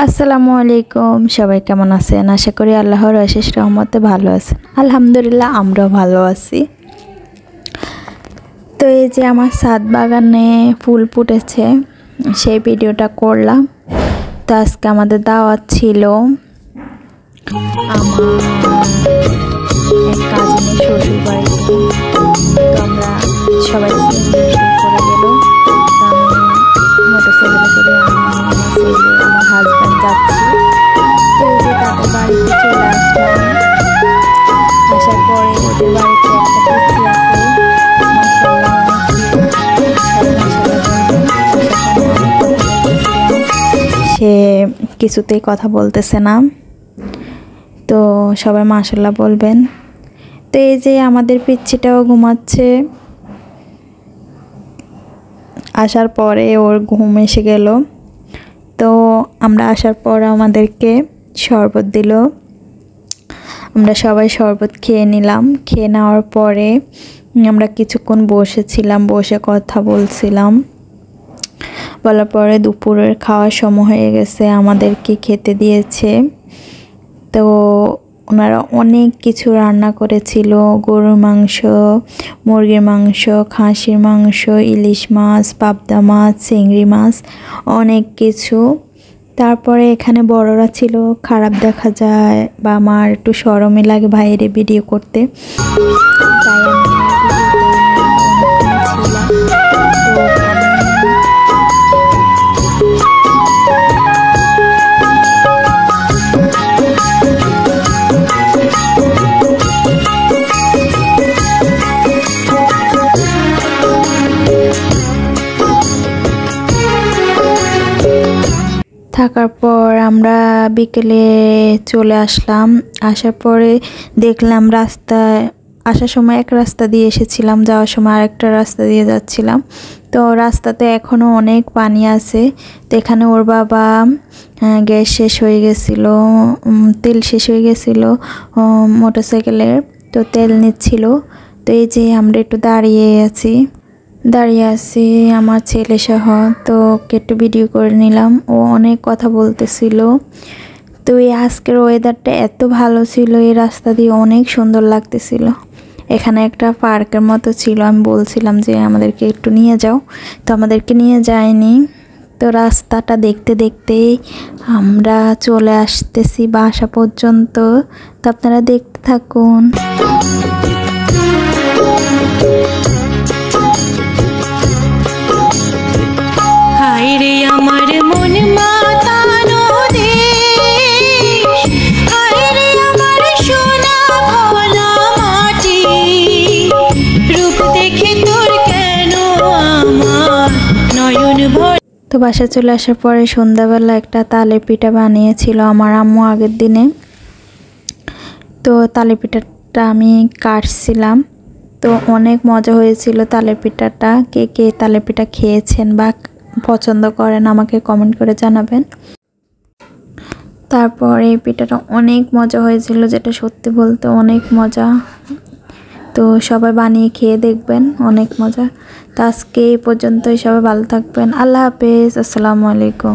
আসসালামু আলাইকুম, সবাই কেমন আছেন? আশা করি আল্লাহর অশেষ রহমতে ভালো আছেন। আলহামদুলিল্লাহ আমরাও ভালো আছি। তো এই যে আমার ছাদ বাগানে ফুল ফুটেছে, সেই ভিডিওটা করলাম। তো আজকে আমাদের দাওয়াত ছিল আমার এক কাজিনের শ্বশুর বাড়িতে। তো আমরা সবাই করে গেল। মোটরসাইকেলে করে আমার ছেলে আমার হাজব্যান্ড যাচ্ছি। তো এই যে তাদের বাড়িতে চলে আসলাম। আসার পরে ওদের বাড়িতে একটা পিচ্ছি আছে, সে কিছুতেই কথা বলতেছে না। তো সবাই মাশাআল্লাহ বলবেন। তো এই যে আমাদের পিচ্ছিটাও ঘুমাচ্ছে। আসার পরে ওর ঘুম এসে গেল। তো আমরা আসার পর আমাদেরকে শরবত দিল। আমরা সবাই শরবত খেয়ে নিলাম। খেয়ে নেওয়ার পরে আমরা কিছুক্ষণ বসেছিলাম, বসে কথা বলছিলাম। বলার পরে দুপুরের খাওয়ার সময় হয়ে গেছে, আমাদেরকে খেতে দিয়েছে। তো ওনারা অনেক কিছু রান্না করেছিল, গরুর মাংস, মুরগির মাংস, খাসির মাংস, ইলিশ মাছ, পাবদা মাছ, চিংড়ি মাছ, অনেক কিছু। তারপরে এখানে বড়রা ছিল, খারাপ দেখা যায় বা আমার একটু শরমই লাগে বাইরে ভিডিও করতে, তাই আমি থাকার পর আমরা বিকেলে চলে আসলাম। আসার পরে দেখলাম রাস্তায় আসার সময় এক রাস্তা দিয়ে এসেছিলাম, যাওয়ার সময় আরেকটা রাস্তা দিয়ে যাচ্ছিলাম। তো রাস্তাতে এখনও অনেক পানি আছে। তো এখানে ওর বাবা গ্যাস শেষ হয়ে গেছিলো, তেল শেষ হয়ে গেছিলো মোটরসাইকেলের, তো তেল নিচ্ছিল। তো এই যে আমরা একটু দাঁড়িয়ে আছি আমার ছেলে সহ। তো একটু ভিডিও করে নিলাম। ও অনেক কথা বলতেছিল। তো এই আজকের ওয়েদারটা এত ভালো ছিল, এই রাস্তা দিয়ে অনেক সুন্দর লাগতেছিল। এখানে একটা পার্কের মতো ছিল, আমি বলছিলাম যে আমাদেরকে একটু নিয়ে যাও, তো আমাদেরকে নিয়ে যায়নি। তো রাস্তাটা দেখতে দেখতেই আমরা চলে আসতেছি বাসা পর্যন্ত। তো আপনারা দেখতে থাকুন। আমার মন মাতানো দেশ, আরে আমার সোনা ভোলা মাটি, রূপ দেখে তোর কেন আমার নয়ন ভরে। তো বাসা চলে আসার পরে সন্ধ্যাবেলা একটা তালের পিঠা বানিয়েছিল আমার আম্মু আগের দিনে। তো তালের পিঠাটা আমি কাটছিলাম। তো অনেক মজা হয়েছিল তালের পিঠাটা। কে কে তালের পিঠা খেয়েছেন বা পছন্দ করেন আমাকে কমেন্ট করে জানাবেন। তারপর এই পিঠাটা অনেক মজা হয়েছিল, যেটা সত্যি বলতে অনেক মজা। তো সবাই বানিয়ে খেয়ে দেখবেন, অনেক মজা। তো আজকে এই পর্যন্তই, সবাই ভালো থাকবেন। আল্লাহ হাফেজ, আসসালামু আলাইকুম।